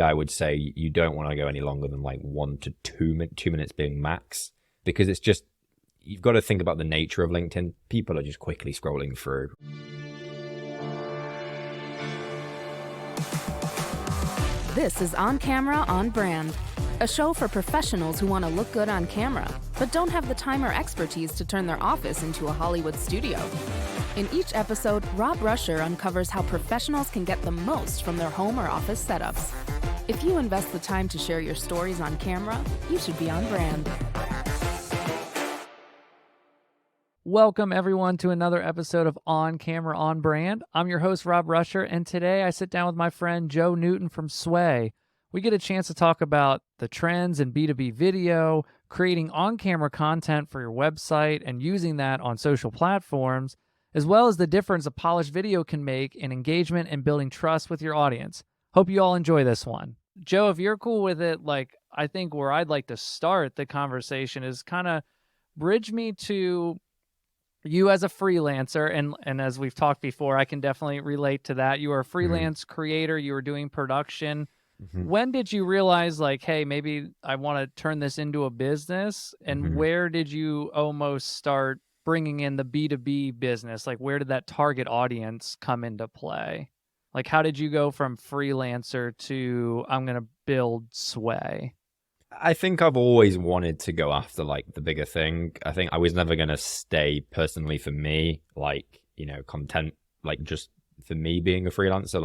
I would say you don't want to go any longer than like 2 minutes being max, because it's just, you've got to think about the nature of LinkedIn. People are just quickly scrolling through. This is On Camera, On Brand, a show for professionals who want to look good on camera, but don't have the time or expertise to turn their office into a Hollywood studio. In each episode, Rob Ruscher uncovers how professionals can get the most from their home or office setups. If you invest the time to share your stories on camera, you should be on brand. Welcome, everyone, to another episode of On Camera, On Brand. I'm your host, Rob Ruscher, and today I sit down with my friend Joe Newton from Sway. We get a chance to talk about the trends in B2B video, creating on-camera content for your website and using that on social platforms, as well as the difference a polished video can make in engagement and building trust with your audience. Hope you all enjoy this one. Joe, if you're cool with it, I think where I'd like to start the conversation is kind of bridge me to you as a freelancer, and as we've talked before, I can definitely relate to that. You are a freelance creator, you were doing production. When did you realize, hey, maybe I want to turn this into a business? And where did you almost start bringing in the B2B business? Where did that target audience come into play? How did you go from freelancer to I'm going to build Sway? I think I've always wanted to go after the bigger thing. I think I was never going to stay personally for me, content, just for me being a freelancer.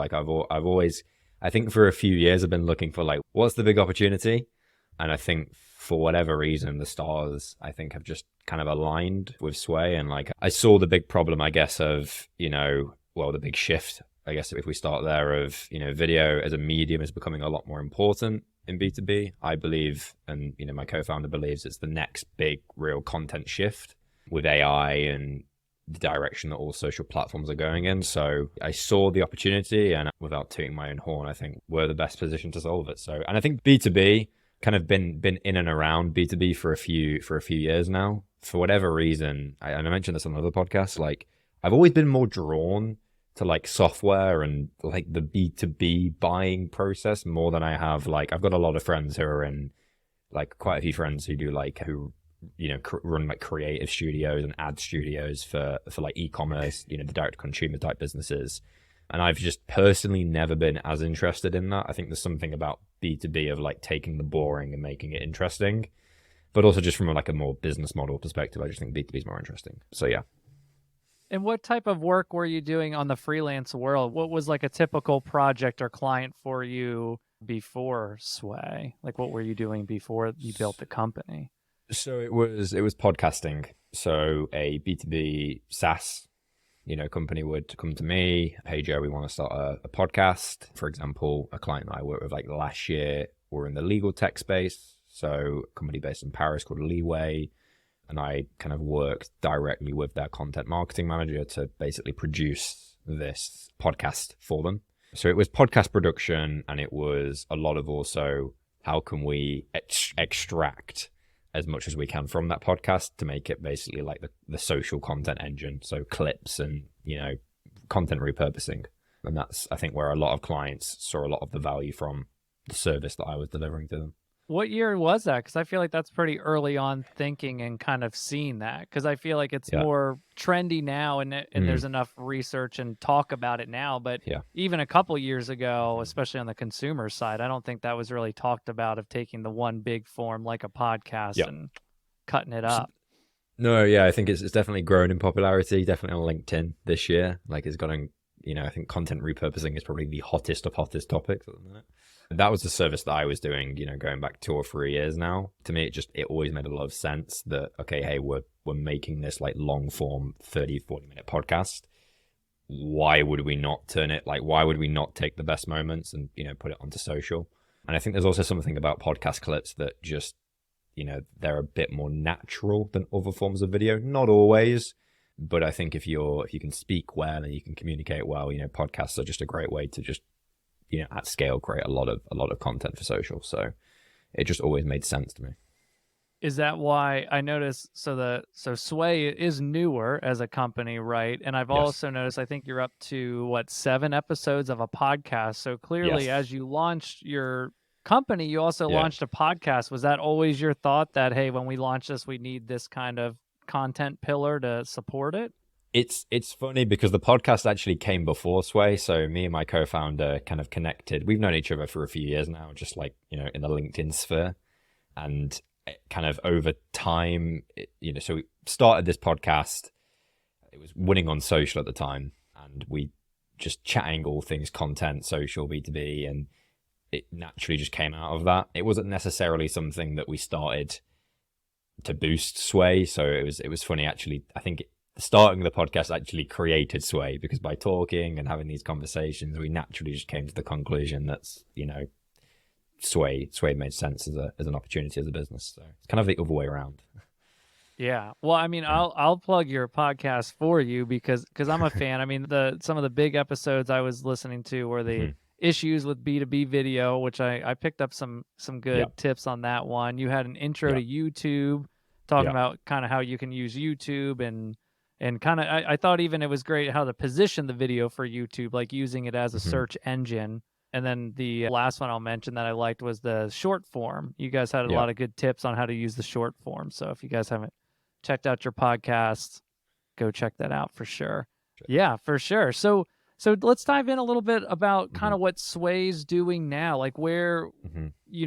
I've always, I think for a few years I've been looking for what's the big opportunity? And I think for whatever reason, the stars, I think, have just kind of aligned with Sway. And I saw the big problem, I guess, of, the big shift, I guess, if we start there, of, video as a medium is becoming a lot more important in B2B. I believe, and my co-founder believes, it's the next big real content shift with AI and the direction that all social platforms are going in. So I saw the opportunity, and without tooting my own horn, I think we're the best position to solve it. So, and I think B2B kind of been in and around B2B for a few years now. For whatever reason, and I mentioned this on another podcast, I've always been more drawn to software and the B2B buying process more than I have I've got a lot of friends who are in quite a few friends who do who run creative studios and ad studios for e-commerce, the direct consumer type businesses. And I've just personally never been as interested in that. I think there's something about B2B of taking the boring and making it interesting, but also just from a more business model perspective, I just think B2B is more interesting. So yeah. And what type of work were you doing on the freelance world? What was a typical project or client for you before Sway? What were you doing before you built the company? So it was podcasting. So a B2B SaaS, company would come to me, hey Joe, we want to start a podcast. For example, a client that I worked with last year, we're in the legal tech space. So a company based in Paris called Leeway. And I kind of worked directly with their content marketing manager to basically produce this podcast for them. So it was podcast production, and it was a lot of also how can we extract as much as we can from that podcast to make it basically the social content engine. So clips and, content repurposing. And that's, I think, where a lot of clients saw a lot of the value from the service that I was delivering to them. What year was that? Because I feel that's pretty early on thinking and kind of seeing that. Because I feel it's more trendy now, and there's enough research and talk about it now. But even a couple years ago, especially on the consumer side, I don't think that was really talked about, of taking the one big form like a podcast and cutting it up. No, yeah, I think it's definitely grown in popularity, definitely on LinkedIn this year. It's gotten, I think content repurposing is probably the hottest of hottest topics at the minute. That was the service that I was doing, going back 2 or 3 years now. To me, it always made a lot of sense that, okay, hey, we're making this long form 30, 40-minute podcast. Why would we not turn it, why would we not take the best moments and, put it onto social? And I think there's also something about podcast clips that just, they're a bit more natural than other forms of video. Not always, but I think if you can speak well and you can communicate well, podcasts are just a great way to just, at scale create a lot of content for social. So it just always made sense to me. Is that why I noticed? So Sway is newer as a company, right? And I've Yes. also noticed, I think you're up to what, 7 episodes of a podcast. So clearly, Yes. as you launched your company, you also Yeah. launched a podcast. Was that always your thought that, hey, when we launch this, we need this kind of content pillar to support it? It's funny because the podcast actually came before Sway. So me and my co-founder kind of connected. We've known each other for a few years now, just like, in the LinkedIn sphere. And kind of over time, so we started this podcast. It was winning on social at the time, and we just chatting all things content, social, B2B, and it naturally just came out of that. It wasn't necessarily something that we started to boost Sway. So it was funny, actually. I think starting the podcast actually created Sway, because by talking and having these conversations, we naturally just came to the conclusion that's, Sway made sense as an opportunity as a business. So it's kind of the other way around. Yeah. Well, I mean, I'll plug your podcast for you because I'm a fan. I mean, some of the big episodes I was listening to were the issues with B2B video, which I picked up some good tips on that one. You had an intro to YouTube, talking about kind of how you can use YouTube and kind of I thought even it was great how to position the video for YouTube, like using it as a search engine. And then the last one I'll mention that I liked was the short form. You guys had a lot of good tips on how to use the short form. So if you guys haven't checked out your podcast, go check that out for sure. Yeah, for sure. So let's dive in a little bit about kind of what Sway's doing now. Like where,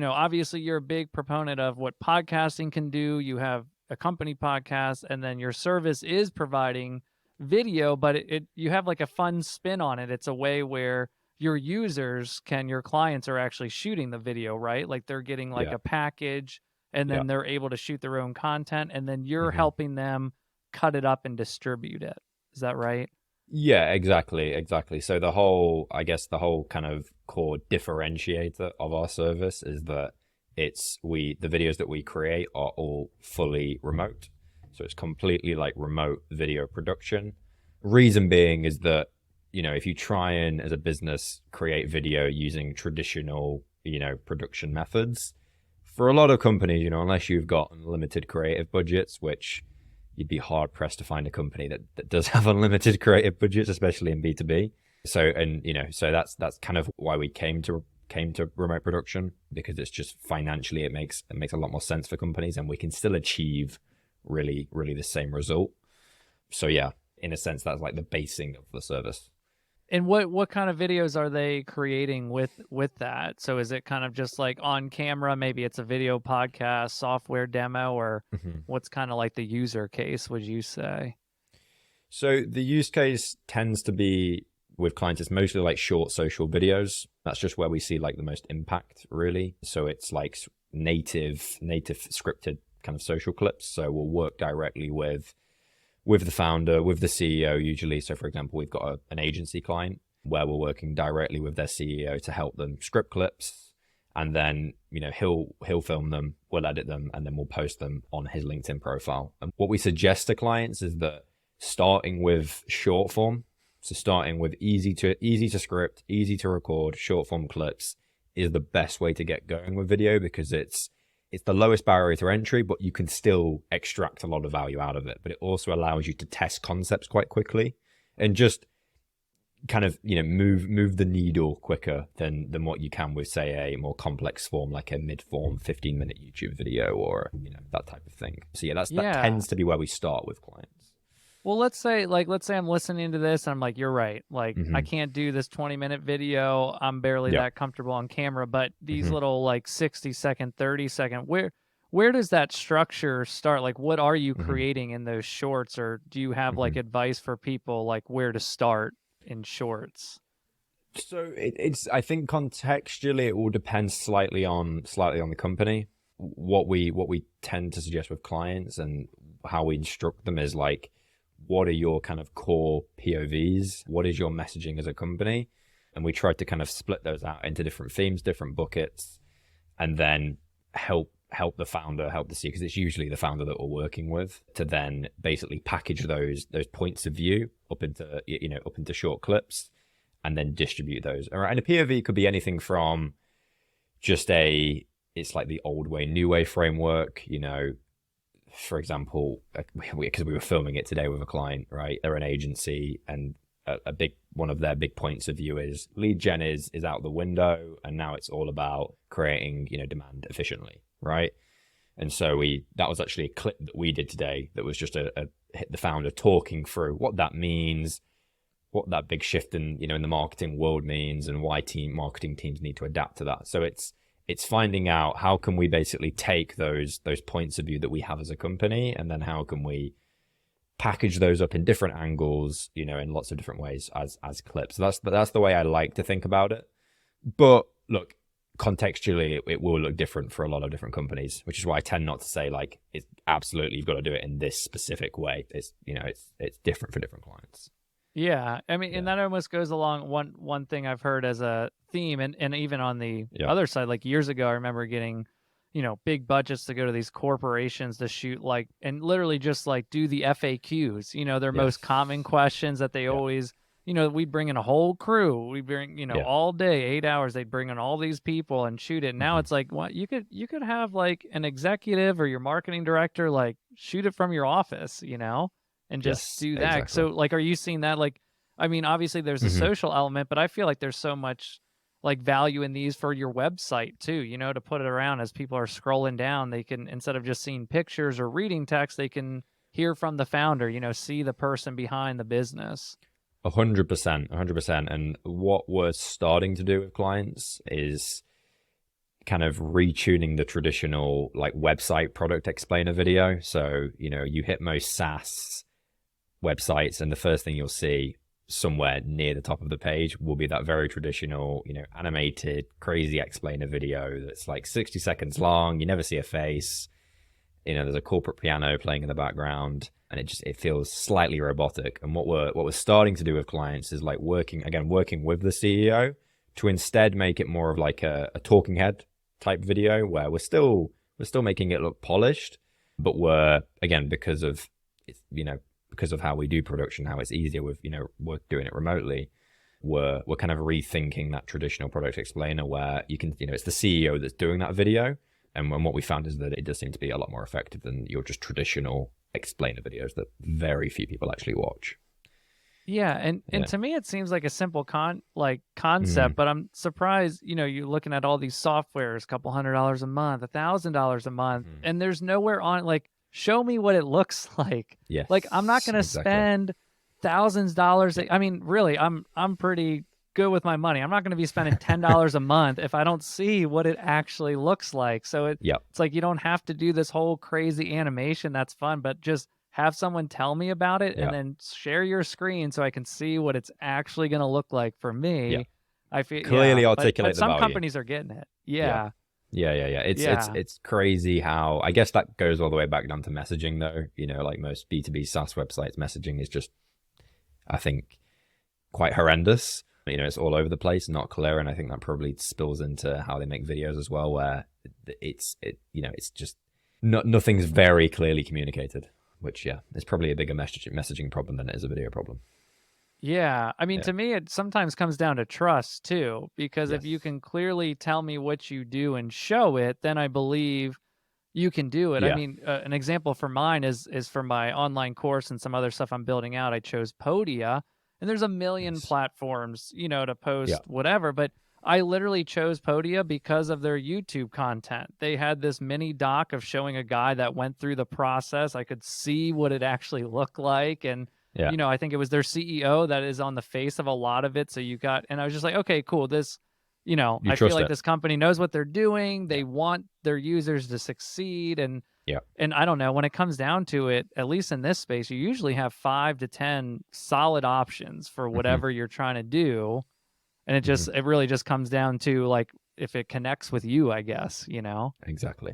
obviously you're a big proponent of what podcasting can do. You have a company podcast, and then your service is providing video, but you have like a fun spin on it. It's a way where your clients are actually shooting the video, right? Like they're getting like a package, and then they're able to shoot their own content, and then you're helping them cut it up and distribute it. Is that right? Yeah, exactly. So the whole kind of core differentiator of our service is that the videos that we create are all fully remote. So it's completely like remote video production. Reason being is that, if you try and as a business create video using traditional, production methods, for a lot of companies, unless you've got unlimited creative budgets, which you'd be hard pressed to find a company that does have unlimited creative budgets, especially in B2B. So that's kind of why we came to remote production, because it's just financially it makes a lot more sense for companies, and we can still achieve really, really the same result. So yeah, in a sense, that's like the basing of the service. And what kind of videos are they creating with that? So is it kind of just like on camera, maybe it's a video podcast, software demo, or what's kind of like the user case, would you say? So the use case tends to be with clients, it's mostly like short social videos. That's just where we see like the most impact, really. So it's like native scripted kind of social clips. So we'll work directly with the founder, with the CEO usually. So for example, we've got an agency client where we're working directly with their CEO to help them script clips, and then he'll film them, we'll edit them, and then we'll post them on his LinkedIn profile. And what we suggest to clients is that starting with short form, so starting with easy to script, easy to record short form clips is the best way to get going with video, because it's the lowest barrier to entry, but you can still extract a lot of value out of it. But it also allows you to test concepts quite quickly and just kind of, move the needle quicker than what you can with, say, a more complex form, like a mid-form 15-minute YouTube video or, that type of thing. So yeah, that tends to be where we start with clients. Well, let's say I'm listening to this and I'm like, you're right. Like I can't do this 20-minute video. I'm barely that comfortable on camera, but these little like 60-second, 30-second, where does that structure start? Like what are you creating in those shorts, or do you have like advice for people like where to start in shorts? So I think contextually it all depends slightly on the company. What we tend to suggest with clients and how we instruct them is like, what are your kind of core POVs? What is your messaging as a company? And we try to kind of split those out into different themes, different buckets, and then help the founder, help the CEO, because it's usually the founder that we're working with, to then basically package those points of view up into short clips and then distribute those. All right. And a POV could be anything from just a it's like the old way, new way framework. For example, because we were filming it today with a client, right? They're an agency, and a big one of their big points of view is lead gen is out the window, and now it's all about creating demand efficiently, right? And so that was actually a clip that we did today that was just the founder talking through what that means, what that big shift in in the marketing world means, and why marketing teams need to adapt to that. So it's finding out how can we basically take those points of view that we have as a company, and then how can we package those up in different angles, in lots of different ways as clips. So that's the way I like to think about it. But look, contextually, it will look different for a lot of different companies, which is why I tend not to say like it's absolutely you've got to do it in this specific way. It's it's different for different clients. Yeah, I mean, and that almost goes along one thing I've heard as a theme, and even on the other side, like years ago, I remember getting, big budgets to go to these corporations to shoot and literally just do the FAQs, their most common questions that they always, we'd bring in a whole crew, we bring, all day, 8 hours, they'd bring in all these people and shoot it. And now it's like, what you could have an executive or your marketing director, shoot it from your office, and just do that. Exactly. So are you seeing that? I mean, obviously there's a social element, but I feel like there's so much value in these for your website too, to put it around as people are scrolling down, they can, instead of just seeing pictures or reading text, they can hear from the founder, see the person behind the business. 100%. And what we're starting to do with clients is kind of retuning the traditional website product explainer video. So, you hit most SaaS websites, and the first thing you'll see somewhere near the top of the page will be that very traditional, animated, crazy explainer video that's 60 seconds long. You never see a face. There's a corporate piano playing in the background, and it feels slightly robotic. And what we're starting to do with clients is working with the CEO to instead make it more of a talking head type video, where we're still making it look polished, but we're, again, because of how we do production, how it's easier with we're doing it remotely, we're kind of rethinking that traditional product explainer where you can it's the CEO that's doing that video, and what we found is that it does seem to be a lot more effective than your just traditional explainer videos that very few people actually watch. Yeah, and to me it seems like a simple concept, but I'm surprised, you're looking at all these softwares, $200 a month, $1,000 a month, and there's nowhere on show me what it looks like. Yes. I'm not going to spend thousands of dollars. I mean, really, I'm pretty good with my money. I'm not going to be spending $10 a month if I don't see what it actually looks like. So it's you don't have to do this whole crazy animation. That's fun, but just have someone tell me about it and then share your screen so I can see what it's actually going to look like for me. Yeah. I feel clearly articulate but some the value. companies are getting it. Yeah. It's crazy how, I guess that goes all the way back down to messaging though. Most B2B SaaS websites, messaging is just, I think, quite horrendous. It's all over the place, not clear, and I think that probably spills into how they make videos as well, where it's just nothing's very clearly communicated, which is probably a bigger messaging problem than it is a video problem. Yeah, I mean, to me, it sometimes comes down to trust too, because if you can clearly tell me what you do and show it, then I believe you can do it. I mean, an example for mine is for my online course and some other stuff I'm building out. I chose Podia, and there's a million platforms, to post whatever, but I literally chose Podia because of their YouTube content. They had this mini doc of showing a guy that went through the process. I could see what it actually looked like, and I think it was their CEO that is on the face of a lot of it. So and I was just like, okay, cool. This, I feel like this company knows what they're doing. They want their users to succeed. And I don't know, when it comes down to it, at least in this space, you usually have 5 to 10 solid options for whatever you're trying to do. And it really just comes down to if it connects with you, I guess, Exactly.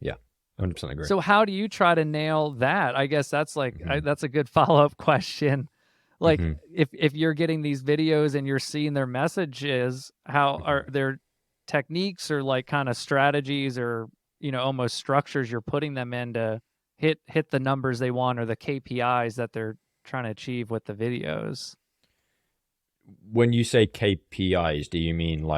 Yeah. 100% agree. So how do you try to nail that? I guess that's that's a good follow-up question. If you're getting these videos and you're seeing their messages, how are their techniques or kind of strategies or, almost structures you're putting them in to hit the numbers they want or the KPIs that they're trying to achieve with the videos? When you say KPIs, do you mean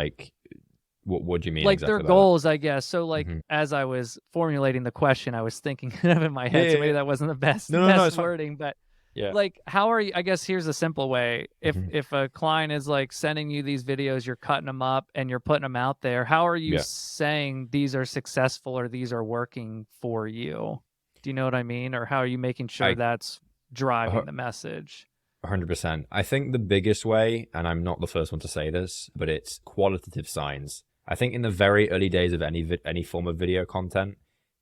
What do you mean Like their exactly by that? goals, I guess. So like Hmm. as I was formulating the question, I was thinking of it in my Yeah, head. yeah, So maybe yeah. that wasn't the best No, best it's fine. wording, but Yeah. like how are you, I guess here's a simple way. Hmm. If a client is like sending you these videos, you're cutting them up and you're putting them out there, how are you Yeah. saying these are successful or these are working for you? Do you know what I mean? Or how are you making sure I that's driving the message? 100%. I think the biggest way, and I'm not the first one to say this, but it's qualitative signs. I think in the very early days of any form of video content,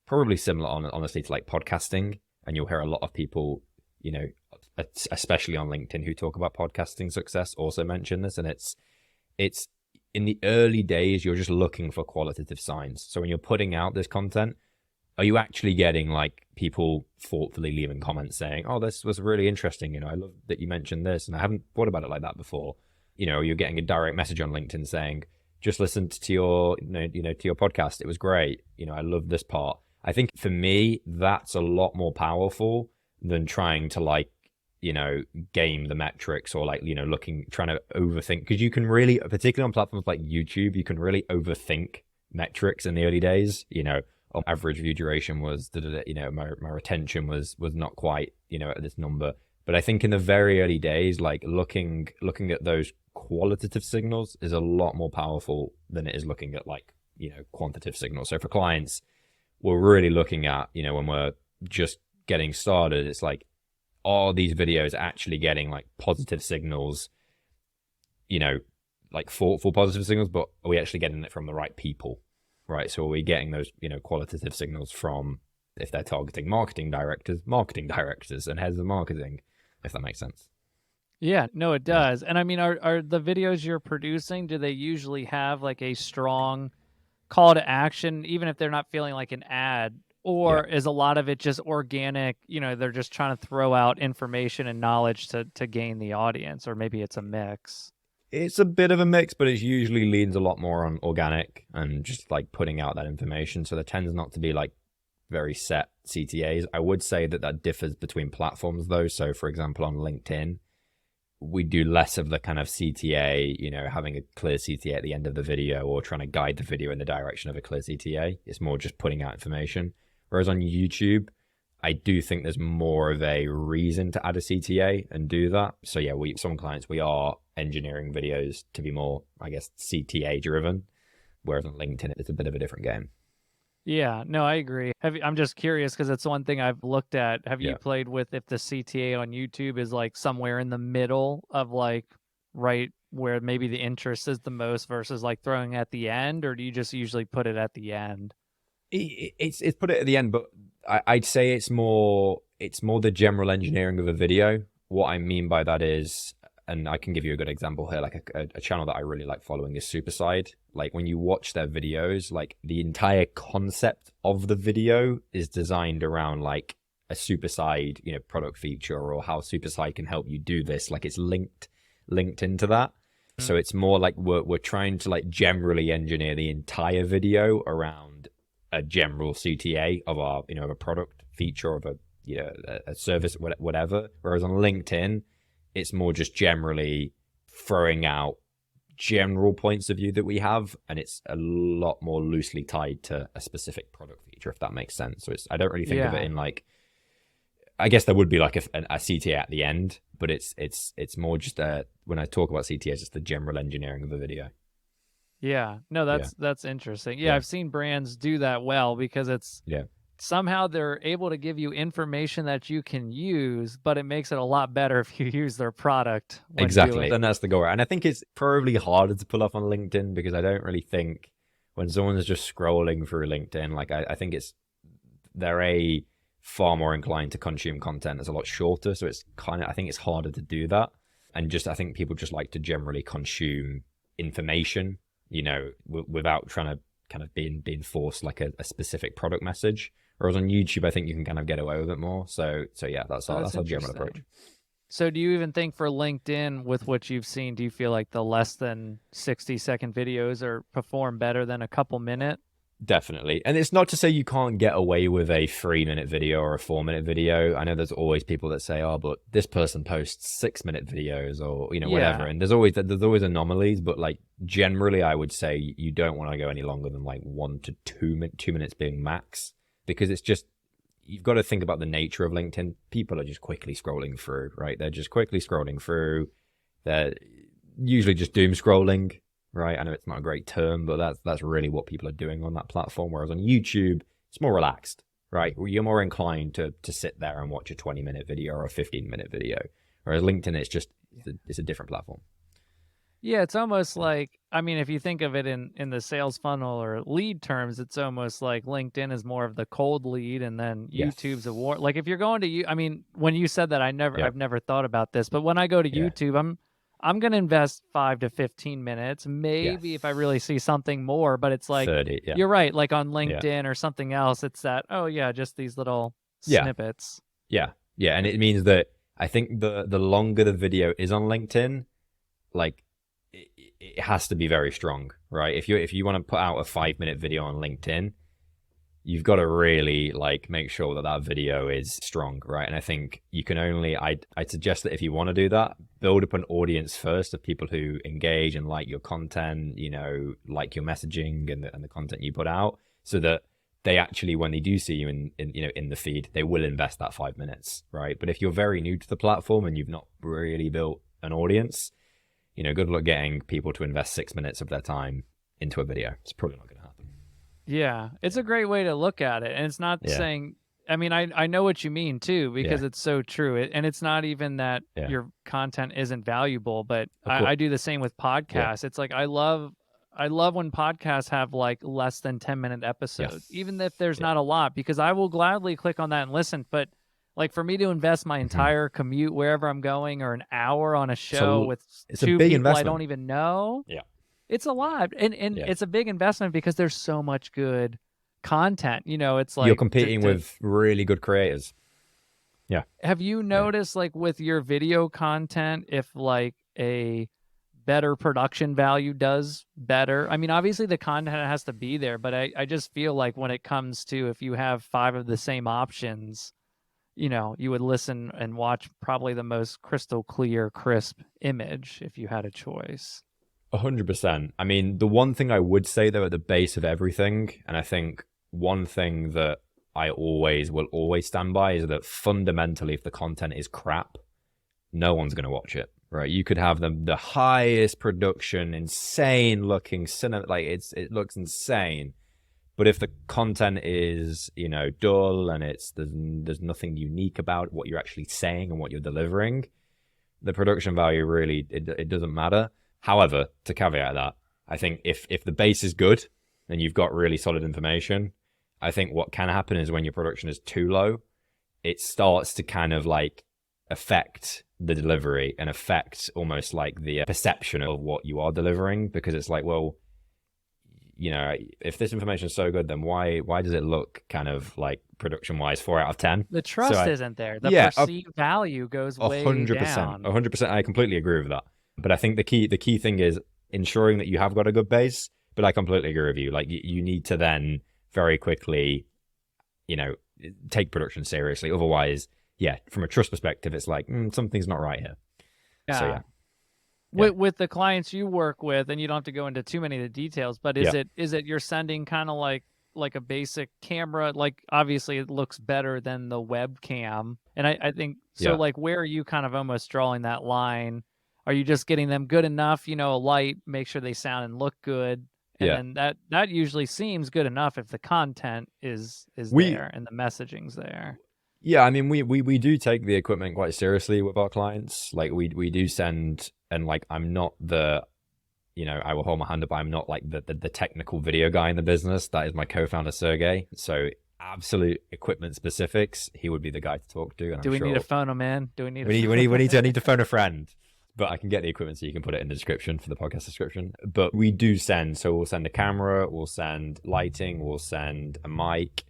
probably similar honestly to like podcasting, and you'll hear a lot of people, you know, especially on LinkedIn who talk about podcasting success also mention this, and it's in the early days you're just looking for qualitative signs. So when you're putting out this content, are you actually getting like people thoughtfully leaving comments saying, "Oh, this was really interesting. I love that you mentioned this, and I haven't thought about it like that before." You're getting a direct message on LinkedIn saying, "Just listened to your, to your podcast. It was great. I love this part." I think for me, that's a lot more powerful than trying to like, game the metrics or like, trying to overthink, because you can really, particularly on platforms like YouTube, you can really overthink metrics in the early days. Average view duration was my retention was not quite at this number. But I think in the very early days, like looking at those qualitative signals is a lot more powerful than it is looking at like quantitative signals. So for clients, we're really looking at when we're just getting started, it's like, are these videos actually getting like positive signals, like for positive signals, but are we actually getting it from the right people? Right. So are we getting those, qualitative signals from, if they're targeting marketing directors and heads of marketing, if that makes sense? Yeah, no, it Yeah. does. And I mean, are the videos you're producing, do they usually have like a strong call to action, even if they're not feeling like an ad? Yeah. Or is a lot of it just organic, they're just trying to throw out information and knowledge to gain the audience, or maybe it's a mix? It's a bit of a mix, but it usually leans a lot more on organic and just like putting out that information. So there tends not to be like very set CTAs. I would say that differs between platforms though. So for example, on LinkedIn, we do less of the kind of CTA, having a clear CTA at the end of the video or trying to guide the video in the direction of a clear CTA. It's more just putting out information. Whereas on YouTube, I do think there's more of a reason to add a CTA and do that. So yeah, some clients, we are engineering videos to be more, I guess, CTA driven. Whereas on LinkedIn, it's a bit of a different game. Yeah, no, I agree. I'm just curious because it's one thing I've looked at. Have you Yeah. played with if the CTA on YouTube is like somewhere in the middle of like right where maybe the interest is the most versus like throwing at the end, or do you just usually put it at the end? It's put it at the end, but I'd say it's more the general engineering of a video. What I mean by that is, and I can give you a good example here, like a channel that I really like following is Superside. Like when you watch their videos, like the entire concept of the video is designed around like a Superside, product feature or how Superside can help you do this. Like it's linked into that. So it's more like we're trying to like generally engineer the entire video around a general CTA of our, of a product feature of a service, whatever. Whereas on LinkedIn, it's more just generally throwing out general points of view that we have, and it's a lot more loosely tied to a specific product feature, if that makes sense. So I don't really think of it in like, I guess there would be like a CTA at the end, but it's more just when I talk about CTA, it's just the general engineering of the video. Yeah, no, that's interesting. Yeah, Yeah. I've seen brands do that well because it's Yeah. somehow they're able to give you information that you can use, but it makes it a lot better if you use their product when Exactly. doing. And that's the goal. And I think it's probably harder to pull off on LinkedIn because I don't really think when someone's just scrolling through LinkedIn, like I think they're far more inclined to consume content that's a lot shorter. So it's I think it's harder to do that. And just, I think people just like to generally consume information, without trying to kind of being forced like a specific product message. Whereas on YouTube, I think you can kind of get away with it more. So yeah, that's our general approach. So do you even think for LinkedIn, with what you've seen, do you feel like the less than 60-second videos perform better than a couple minute? Definitely. And it's not to say you can't get away with a 3-minute video or a 4-minute video. I know there's always people that say, oh, but this person posts 6-minute videos or, whatever. And there's always anomalies, but like generally I would say you don't want to go any longer than like 1 to 2 minutes being max, because it's just, you've got to think about the nature of LinkedIn. People are just quickly scrolling through, right? They're just quickly scrolling through. They're usually just doom scrolling. Right, I know it's not a great term, but that's really what people are doing on that platform. Whereas on YouTube, it's more relaxed, right? You're more inclined to sit there and watch a 20-minute video or a 15-minute video. Whereas LinkedIn, it's a different platform. Yeah, it's almost like, I mean, if you think of it in the sales funnel or lead terms, it's almost like LinkedIn is more of the cold lead, and then YouTube's a war. Like if you're going to, I mean, when you said that, I've never thought about this, but when I go to YouTube, I'm going to invest 5 to 15 minutes, maybe if I really see something more, but it's like, 30, you're right. Like on LinkedIn or something else, it's that, just these little snippets. Yeah. And it means that I think the longer the video is on LinkedIn, like it has to be very strong, right? If you want to put out a 5-minute video on LinkedIn, you've got to really like make sure that video is strong, right? And I think you can only, I'd suggest that if you want to do that, build up an audience first of people who engage and like your content, like your messaging and the content you put out, so that they actually, when they do see you in the feed, they will invest that 5 minutes, right? But if you're very new to the platform and you've not really built an audience, good luck getting people to invest 6 minutes of their time into a video. It's probably not going to happen. Yeah, it's a great way to look at it. And it's not saying, I mean, I know what you mean too, because it's so true. And it's not even that your content isn't valuable, but I do the same with podcasts. It's like, I love when podcasts have like less than 10-minute episodes, even if there's not a lot, because I will gladly click on that and listen. But like for me to invest my entire commute wherever I'm going, or an hour on a show with two people investment I don't even know. Yeah. It's a lot, and it's a big investment because there's so much good content. It's like you're competing with really good creators. Yeah. Have you noticed, like with your video content, if like a better production value does better? I mean, obviously the content has to be there, but I just feel like when it comes to, if you have 5 of the same options, you would listen and watch probably the most crystal clear, crisp image if you had a choice. 100%. I mean, the one thing I would say though at the base of everything, and I think one thing that I will always stand by, is that fundamentally, if the content is crap, no one's going to watch it, right? You could have the highest production, insane looking cinema, like it looks insane, but if the content is dull and there's nothing unique about what you're actually saying and what you're delivering, the production value really it doesn't matter. However, to caveat that, I think if the base is good and you've got really solid information, I think what can happen is when your production is too low, it starts to kind of like affect the delivery and affect almost like the perception of what you are delivering, because it's like, well, if this information is so good, then why does it look kind of like production wise 4 out of 10? The trust isn't there. The perceived value goes way 100%, down. 100%. I completely agree with that. But I think the key thing is ensuring that you have got a good base. But I completely agree with you. Like you need to then very quickly, take production seriously. Otherwise, from a trust perspective, it's like something's not right here. Yeah. So With the clients you work with, and you don't have to go into too many of the details, but is it you're sending kind of like a basic camera? Like obviously it looks better than the webcam, and I think so. Like where are you kind of almost drawing that line? Are you just getting them good enough, a light, make sure they sound and look good, and then that usually seems good enough if the content is there and the messaging's there. Yeah, I mean, we do take the equipment quite seriously with our clients. Like we do send, and like I'm not the, I will hold my hand up, I'm not like the technical video guy in the business. That is my co-founder Sergey. So absolute equipment specifics, he would be the guy to talk to. And do we need to phone him in? Do we need? We need to phone a friend. But I can get the equipment so you can put it in the description for the podcast description. But we do send, so we'll send a camera, we'll send lighting, we'll send a mic,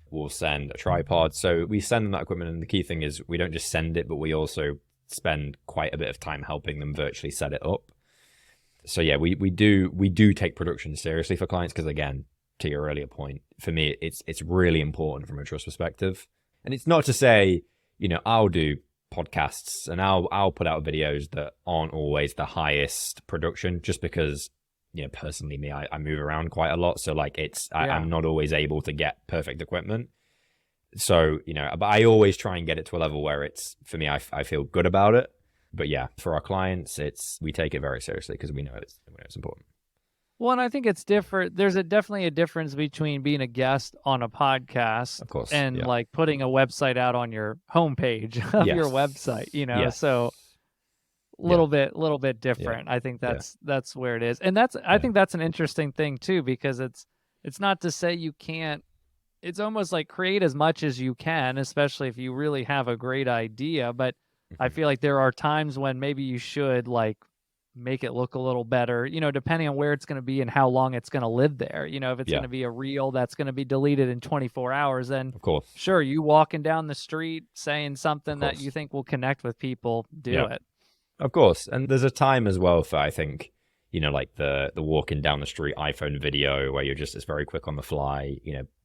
we'll send a tripod. So we send them that equipment, and the key thing is we don't just send it, but we also spend quite a bit of time helping them virtually set it up. So yeah, we do take production seriously for clients, because again, to your earlier point, for me, it's really important from a trust perspective. And it's not to say, I'll do podcasts and I'll put out videos that aren't always the highest production, just because, personally me, I move around quite a lot. So like I'm not always able to get perfect equipment. So, but I always try and get it to a level where it's, for me, I feel good about it. But yeah, for our clients, we take it very seriously because we know it's important. Well, and I think it's different. There's definitely a difference between being a guest on a podcast, of course, and like putting a website out on your homepage of your website, so little bit different. I think that's where it is. And I think that's an interesting thing too, because it's not to say you can't, it's almost like create as much as you can, especially if you really have a great idea. But I feel like there are times when maybe you should like make it look a little better, depending on where it's going to be and how long it's going to live there. If it's going to be a reel that's going to be deleted in 24 hours, then of course, sure, you walking down the street saying something that you think will connect with people, do it. Of course. And there's a time as well for, I think, like the walking down the street iPhone video where it's very quick on the fly,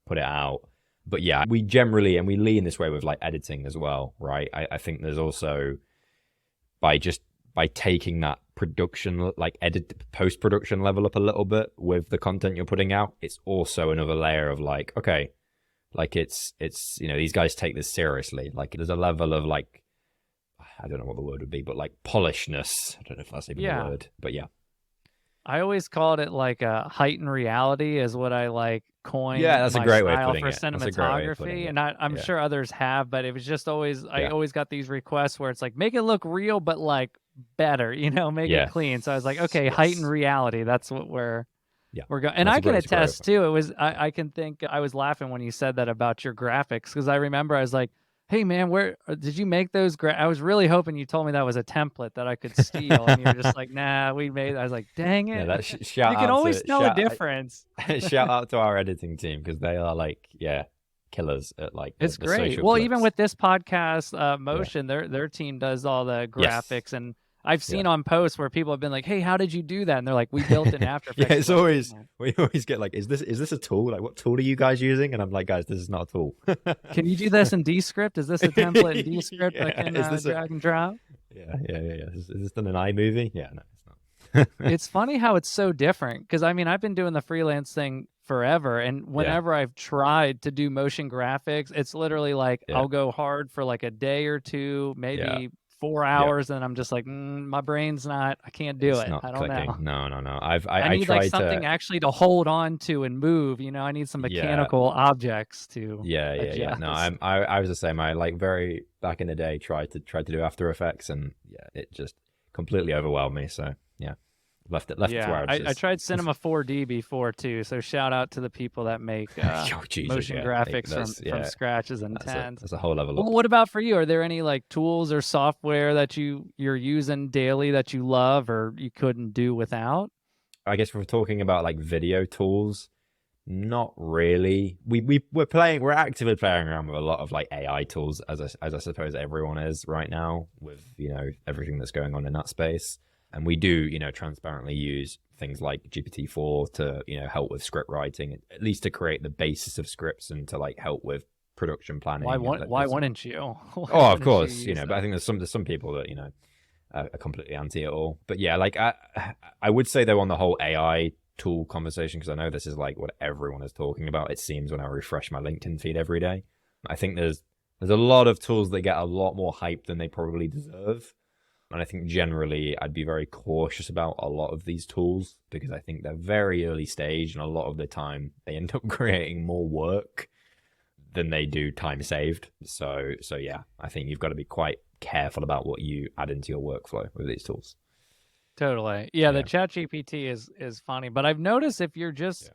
put it out. But yeah, we generally, and we lean this way with like editing as well, right? I think there's also by taking that production, like post-production level up a little bit with the content you're putting out, it's also another layer of like, okay, like it's these guys take this seriously. Like there's a level of like, I don't know what the word would be, but like polishness. I don't know if that's even the word, but yeah. I always called it like a heightened reality is what I like coined. Yeah, that's a great way of style putting for it. cinematography, and I'm sure others have, but it was just always I always got these requests where it's like make it look real, but like better, make it clean. So I was like, okay, heightened reality. That's what we're going. And I can attest too. It was I can think I was laughing when you said that about your graphics, because I remember I was like, hey man, where did you make those? I was really hoping you told me that was a template that I could steal, and you're just like, nah, we made. I was like, dang it! Yeah, shout you can always tell a difference. Shout out to our editing team, because they are like, killers at like. It's the great. social Well, clips. even with this podcast, Motion, their team does all the graphics, and I've seen on posts where people have been like, hey, how did you do that? And they're like, we built it in After Effects. It's always, we always get like, is this a tool? Like, what tool are you guys using? And I'm like, guys, this is not a tool. Can you do this in Descript? Is this a template in Descript I can drag and drop? Yeah. Is this done in iMovie? Yeah, no, it's not. It's funny how it's so different, because I mean, I've been doing the freelance thing forever, and whenever I've tried to do motion graphics, it's literally like I'll go hard for like a day or two, maybe 4 hours, and I'm just like, my brain's not, I can't do it. I don't know. No. I need like something actually to hold on to and move. I need some mechanical objects to adjust. No, I was the same. I like very back in the day tried to do After Effects, and it just completely overwhelmed me. So left it to where I tried Cinema 4D before too, so shout out to the people that make motion graphics from scratch is intense. That's a whole level. Well, what about for you? Are there any like tools or software that you're using daily that you love or you couldn't do without? I guess if we're talking about like video tools, not really. We're actively playing around with a lot of like AI tools, as I suppose everyone is right now, with everything that's going on in that space. And we do, transparently use things like GPT-4 to, help with script writing, at least to create the basis of scripts and to like help with production planning. Why wouldn't you? Of course, but I think there's some people that, are completely anti it all. But yeah, like I would say though on the whole AI tool conversation, because I know this is like what everyone is talking about, it seems, when I refresh my LinkedIn feed every day. I think there's a lot of tools that get a lot more hype than they probably deserve. And I think generally I'd be very cautious about a lot of these tools, because I think they're very early stage, and a lot of the time they end up creating more work than they do time saved. So yeah, I think you've got to be quite careful about what you add into your workflow with these tools. Totally. Yeah, the ChatGPT is funny, but I've noticed if you're just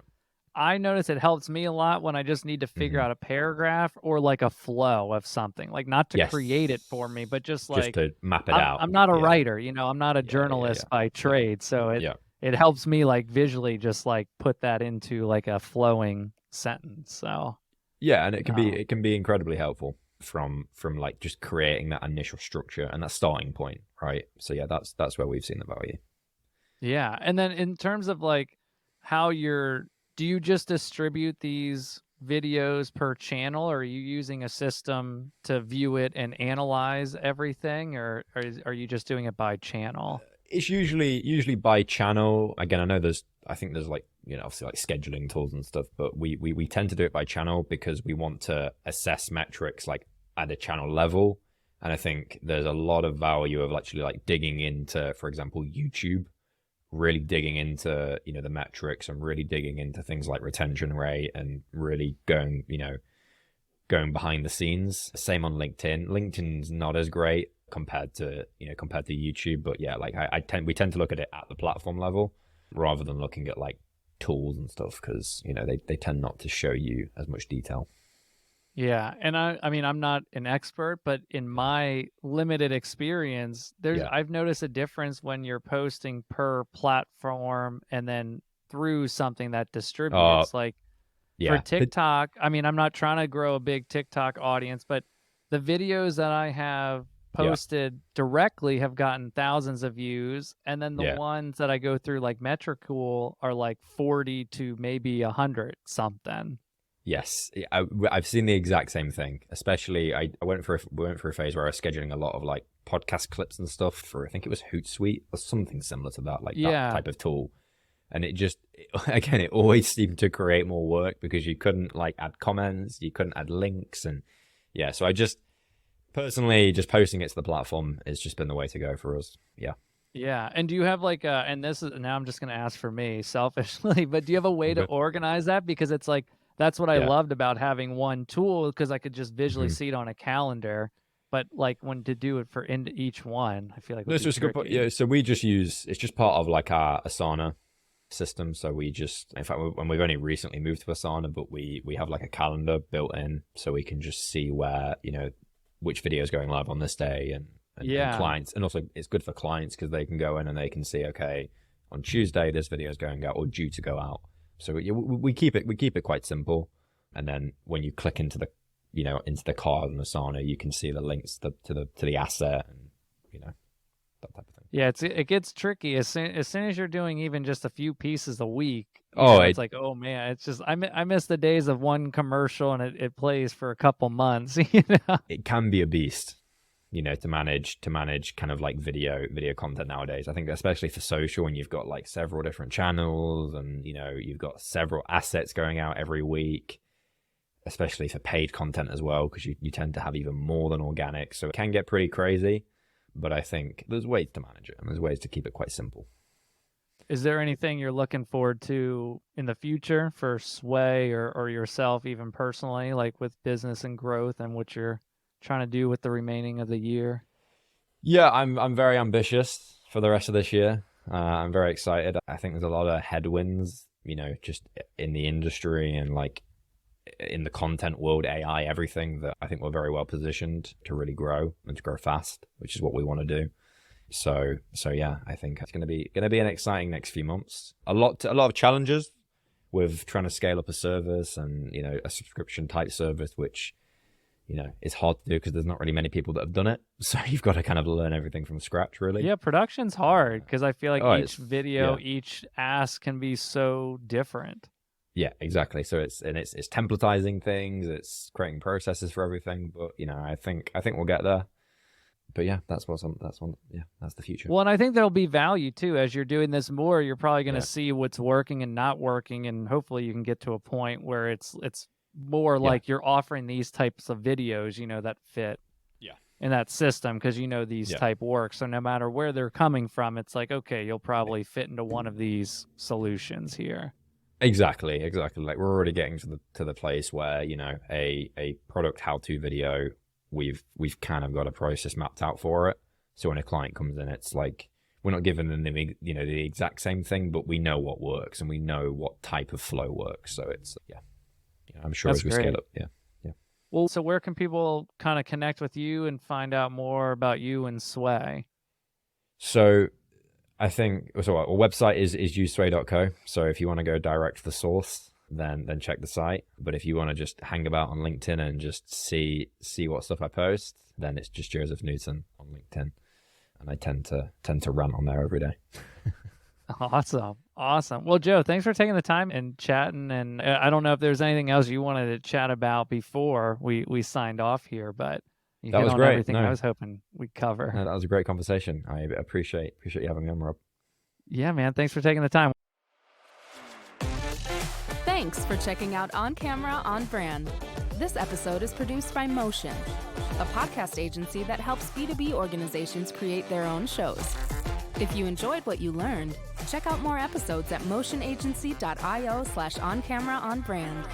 I notice it helps me a lot when I just need to figure out a paragraph or like a flow of something, like not to create it for me, but just to map it out. I'm not a writer, I'm not a journalist by trade. So it helps me like visually just like put that into like a flowing sentence. So and it can be incredibly helpful from like just creating that initial structure and that starting point, right? So that's where we've seen the value. Yeah. And then in terms of like how you're Do you just distribute these videos per channel, or are you using a system to view it and analyze everything, or are you just doing it by channel? It's usually by channel. Again, I think there's like, obviously like scheduling tools and stuff, but we tend to do it by channel because we want to assess metrics like at a channel level. And I think there's a lot of value of actually like digging into, for example, YouTube, really digging into, the metrics and really digging into things like retention rate and really going behind the scenes. Same on LinkedIn. LinkedIn's not as great compared to YouTube, but yeah, like we tend to look at it at the platform level rather than looking at like tools and stuff, because they tend not to show you as much detail. Yeah, and I mean, I'm not an expert, but in my limited experience, I've noticed a difference when you're posting per platform and then through something that distributes. Like for TikTok, I mean, I'm not trying to grow a big TikTok audience, but the videos that I have posted directly have gotten thousands of views, and then the ones that I go through like Metricool are like 40 to maybe 100 something. Yes, I've seen the exact same thing. Especially, we went for a phase where I was scheduling a lot of like podcast clips and stuff for, I think it was Hootsuite or something similar to that, like that type of tool. And it always seemed to create more work because you couldn't like add comments, you couldn't add links, and so I just personally just posting it to the platform has just been the way to go for us. Yeah. Yeah, and do you have like and this is, now I'm just going to ask for me selfishly, but do you have a way to organize that? Because it's like, that's what I loved about having one tool, because I could just visually see it on a calendar. But like when to do it for into each one, I feel like this was a good point. Yeah, so we just use, it's just part of like our Asana system. So we just, in fact, when we've only recently moved to Asana, but we have like a calendar built in, so we can just see where which video is going live on this day, and clients, and also it's good for clients because they can go in and they can see, okay, on Tuesday this video is going out or due to go out. So we keep it quite simple, and then when you click into the into the card in Asana, you can see the links to the asset, and that type of thing. Yeah, it gets tricky as soon as you're doing even just a few pieces a week. It's like, oh man, it's just I miss the days of one commercial and it plays for a couple months. It can be a beast. To manage kind of like video content nowadays. I think especially for social, when you've got like several different channels and you've got several assets going out every week, especially for paid content as well, because you tend to have even more than organic. So it can get pretty crazy, but I think there's ways to manage it and there's ways to keep it quite simple. Is there anything you're looking forward to in the future for Sway or yourself, even personally, like with business and growth and what you're trying to do with the remaining of the year? Yeah, I'm very ambitious for the rest of this year. I'm very excited. I think there's a lot of headwinds, just in the industry and like in the content world, AI, everything, that I think we're very well positioned to really grow and to grow fast, which is what we want to do. So yeah, I think it's going to be an exciting next few months. A lot of challenges with trying to scale up a service and a subscription type service, which it's hard to do because there's not really many people that have done it. So you've got to kind of learn everything from scratch, really. Yeah, production's hard because I feel like each video, each ask can be so different. Yeah, exactly. So it's templatizing things, it's creating processes for everything. But I think we'll get there. But yeah, that's the future. Well, and I think there'll be value too as you're doing this more. You're probably going to see what's working and not working, and hopefully you can get to a point where it's more like you're offering these types of videos, that fit in that system because these type work. So no matter where they're coming from, it's like, okay, you'll probably fit into one of these solutions here. Exactly. Like we're already getting to the place where a product how-to video, we've kind of got a process mapped out for it. So when a client comes in, it's like we're not giving them the exact same thing, but we know what works and we know what type of flow works. So it's I'm sure as we scale up. Yeah. Well, so where can people kind of connect with you and find out more about you and Sway? So I think our website is usesway.co. So if you want to go direct to the source, then check the site. But if you want to just hang about on LinkedIn and just see what stuff I post, then it's just Josef Newton on LinkedIn. And I tend to rant on there every day. Awesome. Awesome. Well, Joe, thanks for taking the time and chatting. And I don't know if there's anything else you wanted to chat about before we signed off here, but you That hit was on great. everything No. I was hoping we'd cover. No, that was a great conversation. I appreciate you having me on, Rob. Yeah, man. Thanks for taking the time. Thanks for checking out On Camera, On Brand. This episode is produced by Motion, a podcast agency that helps B2B organizations create their own shows. If you enjoyed what you learned, check out more episodes at motionagency.io/oncameraonbrand.